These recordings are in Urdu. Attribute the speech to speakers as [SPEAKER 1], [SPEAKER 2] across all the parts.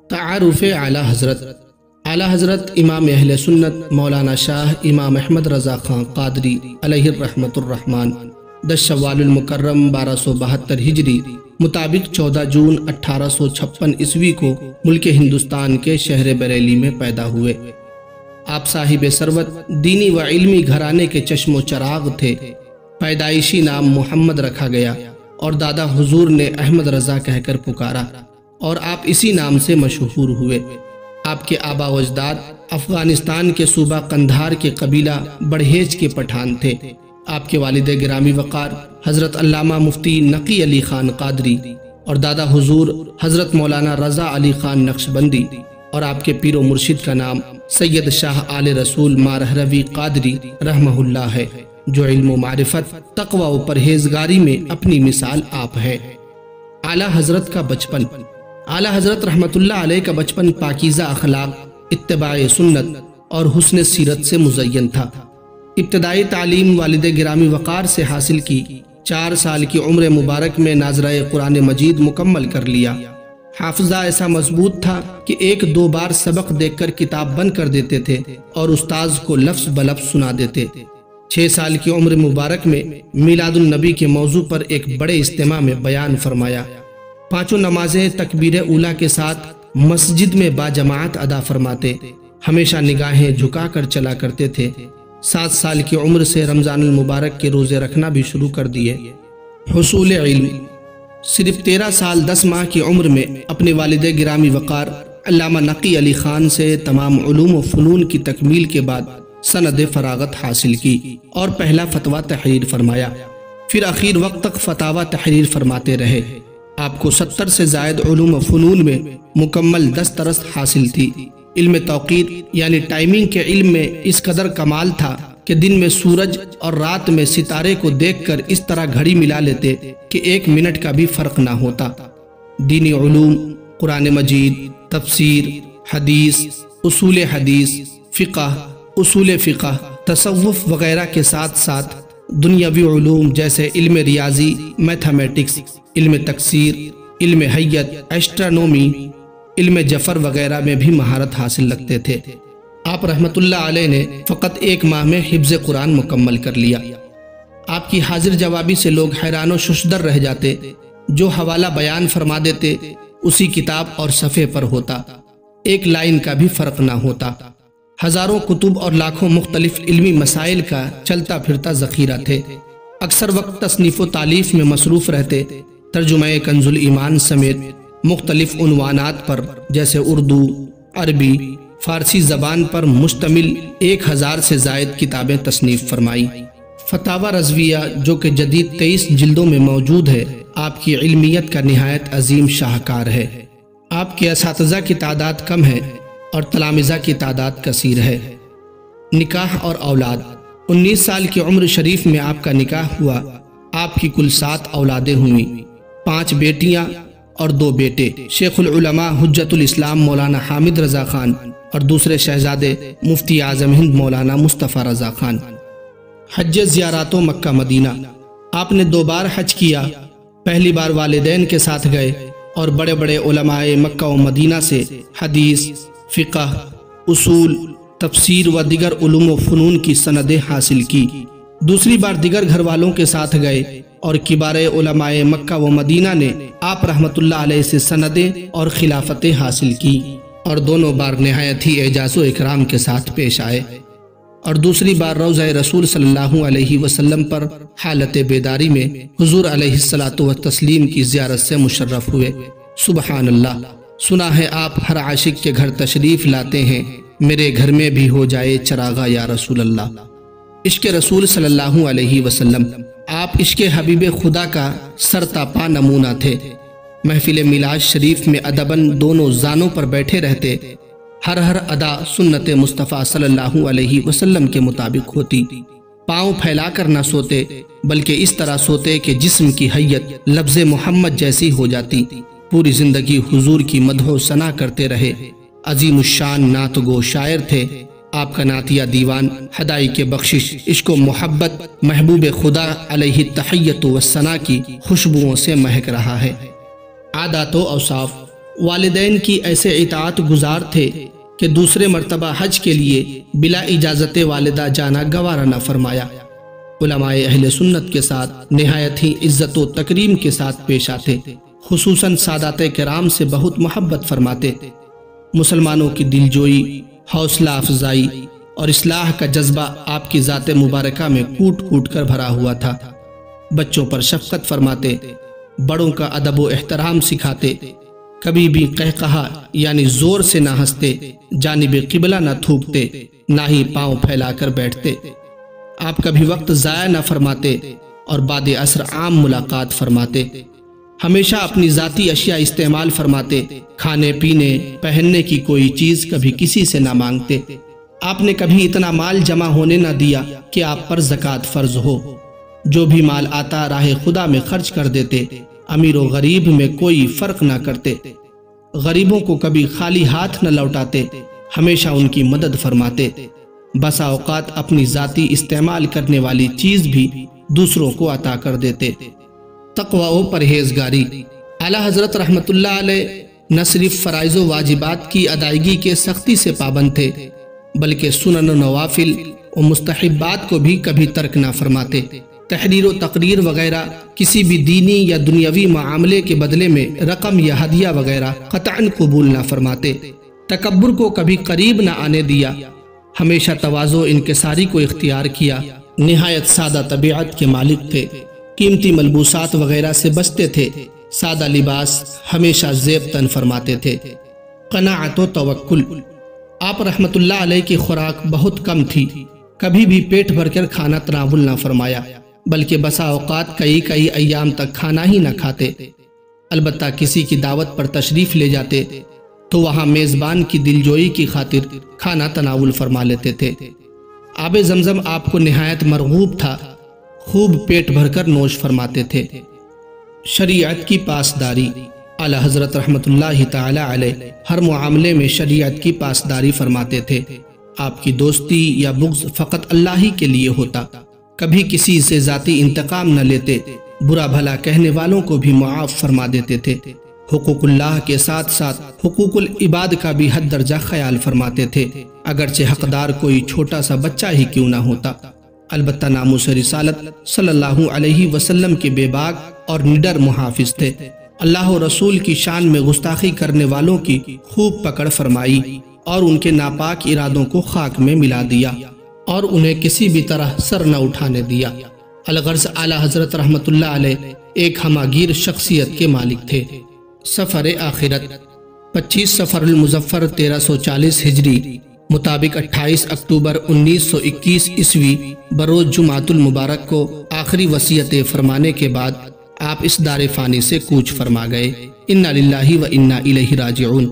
[SPEAKER 1] تعارف اعلیٰ حضرت امام اہل سنت مولانا شاہ امام احمد رضا خان قادری علیہ الرحمت الرحمن 10 شوال المکرم 1272 ہجری مطابق 14 جون 1856 عیسوی کو ملک ہندوستان کے شہر بریلی میں پیدا ہوئے۔ آپ صاحب ثروت دینی و علمی گھرانے کے چشم و چراغ تھے۔ پیدائشی نام محمد رکھا گیا اور دادا حضور نے احمد رضا کہہ کر پکارا اور آپ اسی نام سے مشہور ہوئے۔ آپ کے آبا و اجداد افغانستان کے صوبہ قندھار کے قبیلہ بڑھیج کے پٹھان تھے۔ آپ کے والد گرامی وقار حضرت علامہ مفتی نقی علی خان قادری اور دادا حضور حضرت مولانا رضا علی خان نقشبندی اور آپ کے پیر و مرشد کا نام سید شاہ آل رسول مارہروی قادری رحمہ اللہ ہے، جو علم و معرفت، تقوی و پرہیزگاری میں اپنی مثال آپ ہے۔ اعلیٰ حضرت کا بچپن۔ اعلیٰ حضرت رحمت اللہ علیہ کا بچپن پاکیزہ اخلاق، اتباع سنت اور حسن سیرت سے مزین تھا۔ ابتدائی تعلیم والد گرامی وقار سے حاصل کی۔ 4 سال کی عمر مبارک میں ناظرہ قرآن مجید مکمل کر لیا۔ حافظہ ایسا مضبوط تھا کہ 1-2 بار سبق دیکھ کر کتاب بند کر دیتے تھے اور استاذ کو لفظ بلفظ سنا دیتے۔ 6 سال کی عمر مبارک میں میلاد النبی کے موضوع پر ایک بڑے اجتماع میں بیان فرمایا۔ 5 نمازیں تکبیر اولیٰ کے ساتھ مسجد میں باجماعت ادا فرماتے، ہمیشہ نگاہیں جھکا کر چلا کرتے تھے۔ 7 سال کی عمر سے رمضان المبارک کے روزے رکھنا بھی شروع کر دیے۔ حصول علم۔ صرف 13 سال 10 ماہ کی عمر میں اپنے والد گرامی وقار علامہ نقی علی خان سے تمام علوم و فنون کی تکمیل کے بعد سند فراغت حاصل کی اور پہلا فتویٰ تحریر فرمایا۔ پھر اخیر وقت تک فتاویٰ تحریر فرماتے رہے۔ آپ کو 70 سے زائد علوم و فنون میں مکمل دسترس حاصل تھی۔ علم توقیت یعنی ٹائمنگ کے علم میں اس قدر کمال تھا کہ دن میں سورج اور رات میں ستارے کو دیکھ کر اس طرح گھڑی ملا لیتے کہ 1 منٹ کا بھی فرق نہ ہوتا۔ دینی علوم، قرآن مجید، تفسیر، حدیث، حدیث، فقہ، اصول فقہ، تصوف وغیرہ کے ساتھ ساتھ دنیاوی علوم جیسے علم ریاضی، میتھمیٹکس، علم تکثیر، علم حیت، ایسٹرونومی، علم جفر وغیرہ میں بھی مہارت حاصل رکھتے تھے۔ آپ رحمت اللہ علیہ نے فقط 1 ماہ میں حفظ قرآن مکمل کر لیا۔ آپ کی حاضر جوابی سے لوگ حیران و ششدر رہ جاتے۔ جو حوالہ بیان فرما دیتے اسی کتاب اور صفحے پر ہوتا، 1 لائن کا بھی فرق نہ ہوتا۔ ہزاروں کتب اور لاکھوں مختلف علمی مسائل کا چلتا پھرتا ذخیرہ تھے۔ اکثر وقت تصنیف و تالیف میں مصروف رہتے۔ ترجمہ کنز الایمان سمیت مختلف عنوانات پر جیسے اردو، عربی، فارسی زبان پر مشتمل 1000 سے زائد کتابیں تصنیف فرمائی۔ فتاوی رضویہ جو کہ جدید 23 جلدوں میں موجود ہے، آپ کی علمیت کا نہایت عظیم شاہکار ہے۔ آپ کے اساتذہ کی تعداد کم ہے اور تلامذہ کی تعداد کثیر ہے۔ نکاح اور اولاد۔ 19 سال کی عمر شریف میں آپ کا نکاح ہوا۔ آپ کی کل 7 اولادیں ہوئیں، 5 بیٹیاں اور 2 بیٹے۔ شیخ العلماء حجت الاسلام مولانا حامد رضا خان اور دوسرے شہزادے مفتی اعظم ہند مولانا مصطفیٰ رضا خان۔ حج زیارات و مکہ مدینہ۔ آپ نے 2 بار حج کیا۔ پہلی بار والدین کے ساتھ گئے اور بڑے بڑے علماء مکہ و مدینہ سے حدیث، فقہ، اصول، تفسیر و دیگر علوم و فنون کی سندیں حاصل کی۔ دوسری بار دیگر گھر والوں کے ساتھ گئے اور کبار علماء مکہ و مدینہ نے آپ رحمت اللہ علیہ سے سندیں اور خلافتیں حاصل کی اور دونوں بار نہایت ہی اعجاز و اکرام کے ساتھ پیش آئے، اور دوسری بار روضہ رسول صلی اللہ علیہ وسلم پر حالت بیداری میں حضور علیہ الصلاۃ والتسلیم کی زیارت سے مشرف ہوئے۔ سبحان اللہ، سنا ہے آپ ہر عاشق کے گھر تشریف لاتے ہیں، میرے گھر میں بھی ہو جائے چراغا یا رسول اللہ۔ عشق رسول صلی اللہ علیہ وسلم۔ آپ عشق حبیب خدا کا سرتاپا نمونہ تھے۔ محفل میلاد شریف میں ادباً دونوں زانوں پر بیٹھے رہتے۔ ہر ادا سنت مصطفیٰ صلی اللہ علیہ وسلم کے مطابق ہوتی۔ پاؤں پھیلا کر نہ سوتے، بلکہ اس طرح سوتے کہ جسم کی حیت لفظ محمد جیسی ہو جاتی۔ پوری زندگی حضور کی مدح و ثنا کرتے رہے۔ عظیم الشان نعت گو شاعر تھے۔ آپ کا نعتیہ دیوان ہدایت بخشش، عشق و محبت، محبوب خدا علیہ التحیت و ثنا کی خوشبوؤں سے مہک رہا ہے۔ عادات و اوصاف۔ والدین کی ایسے اطاعت گزار تھے کہ دوسرے مرتبہ حج کے لیے بلا اجازت والدہ جانا گوارا نہ فرمایا۔ علماء اہل سنت کے ساتھ نہایت ہی عزت و تکریم کے ساتھ پیش آتے، خصوصاً سادات کرام سے بہت محبت فرماتے۔ مسلمانوں کی دلجوئی، حوصلہ افزائی اور اصلاح کا جذبہ آپ کی ذات مبارکہ میں کوٹ کوٹ کر بھرا ہوا تھا۔ بچوں پر شفقت فرماتے، بڑوں کا ادب و احترام سکھاتے، کبھی بھی قہقہا یعنی زور سے نہ ہنستے، جانب قبلہ نہ تھوکتے، نہ ہی پاؤں پھیلا کر بیٹھتے۔ آپ کبھی وقت ضائع نہ فرماتے اور بعد عصر عام ملاقات فرماتے۔ ہمیشہ اپنی ذاتی اشیاء استعمال فرماتے، کھانے پینے پہننے کی کوئی چیز کبھی کسی سے نہ مانگتے۔ آپ نے کبھی اتنا مال جمع ہونے نہ دیا کہ آپ پر زکوٰۃ فرض ہو۔ جو بھی مال آتا راہ خدا میں خرچ کر دیتے، امیر و غریب میں کوئی فرق نہ کرتے۔ غریبوں کو کبھی خالی ہاتھ نہ لوٹاتے، ہمیشہ ان کی مدد فرماتے۔ بسا اوقات اپنی ذاتی استعمال کرنے والی چیز بھی دوسروں کو عطا کر دیتے۔ تقوی و پرہیزگاری۔ اعلیٰ حضرت رحمت اللہ علیہ نہ صرف فرائض و واجبات کی ادائیگی کے سختی سے پابند تھے، بلکہ سنن و نوافل و مستحبات کو بھی کبھی ترک نہ فرماتے۔ تحریر و تقریر وغیرہ کسی بھی دینی یا دنیاوی معاملے کے بدلے میں رقم یا ہدیہ وغیرہ قطعاً قبول نہ فرماتے۔ تکبر کو کبھی قریب نہ آنے دیا، ہمیشہ تواضع و انکساری کو اختیار کیا۔ نہایت سادہ طبیعت کے مالک تھے، قیمتی ملبوسات وغیرہ سے بچتے تھے، سادہ لباس ہمیشہ زیب تن فرماتے تھے۔ قناعت و توکل۔ آپ رحمت اللہ علیہ کی خوراک بہت کم تھی، کبھی بھی پیٹ بھر کر کھانا تناول نہ فرمایا، بلکہ بسا اوقات کئی ایام تک کھانا ہی نہ کھاتے۔ البتہ کسی کی دعوت پر تشریف لے جاتے تو وہاں میزبان کی دلجوئی کی خاطر کھانا تناول فرما لیتے تھے۔ آب زمزم آپ کو نہایت مرغوب تھا، خوب پیٹ بھر کر نوش فرماتے تھے۔ شریعت کی پاسداری۔ اعلیٰ حضرت رحمت اللہ تعالی علیہ ہر معاملے میں شریعت کی پاسداری فرماتے تھے۔ آپ کی دوستی یا بغض فقط اللہ ہی کے لیے ہوتا، کبھی کسی سے ذاتی انتقام نہ لیتے، برا بھلا کہنے والوں کو بھی معاف فرما دیتے تھے۔ حقوق اللہ کے ساتھ ساتھ حقوق العباد کا بھی حد درجہ خیال فرماتے تھے، اگرچہ حقدار کوئی چھوٹا سا بچہ ہی کیوں نہ ہوتا۔ البتہ ناموس رسالت صلی اللہ علیہ وسلم کے بے باک اور نڈر محافظ تھے۔ اللہ و رسول کی شان میں گستاخی کرنے والوں کی خوب پکڑ فرمائی اور ان کے ناپاک ارادوں کو خاک میں ملا دیا اور انہیں کسی بھی طرح سر نہ اٹھانے دیا۔ الغرض اعلیٰ حضرت رحمت اللہ علیہ ایک ہماگیر شخصیت کے مالک تھے۔ سفر آخرت۔ 25 سفر المظفر 1340 ہجری مطابق 28 اکتوبر 1921 عیسوی بروز جمعۃ المبارک کو آخری وصیت فرمانے کے بعد آپ اس دار فانی سے کوچ فرما گئے۔ انا للہ و انا الیہ راجعون۔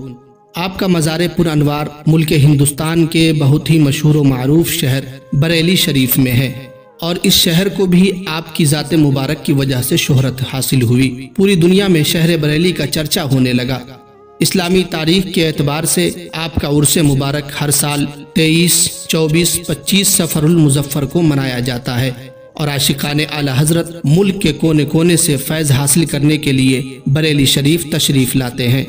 [SPEAKER 1] آپ کا مزار پر انوار ملک ہندوستان کے بہت ہی مشہور و معروف شہر بریلی شریف میں ہے، اور اس شہر کو بھی آپ کی ذات مبارک کی وجہ سے شہرت حاصل ہوئی۔ پوری دنیا میں شہر بریلی کا چرچا ہونے لگا۔ اسلامی تاریخ کے اعتبار سے آپ کا عرس مبارک ہر سال 23، 24، 25 سفر المظفر کو منایا جاتا ہے، اور عاشقان اعلیٰ حضرت ملک کے کونے کونے سے فیض حاصل کرنے کے لیے بریلی شریف تشریف لاتے ہیں۔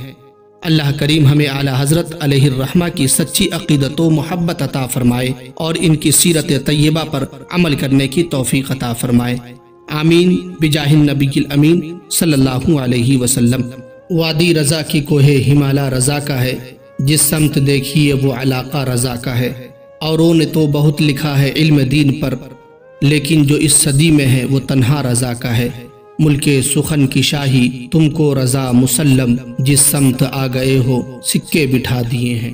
[SPEAKER 1] اللہ کریم ہمیں اعلیٰ حضرت علیہ الرحمہ کی سچی عقیدت و محبت عطا فرمائے اور ان کی سیرت طیبہ پر عمل کرنے کی توفیق عطا فرمائے، آمین بجاہ النبی الامین صلی اللہ علیہ وسلم۔ وادی رضا کی کوہ ہمالہ رضا کا ہے، جس سمت دیکھیے وہ علاقہ رضا کا ہے۔ اوروں نے تو بہت لکھا ہے علم دین پر، لیکن جو اس صدی میں ہے وہ تنہا رضا کا ہے۔ ملک سخن کی شاہی تم کو رضا مسلم، جس سمت آ گئے ہو سکے بٹھا دیے ہیں۔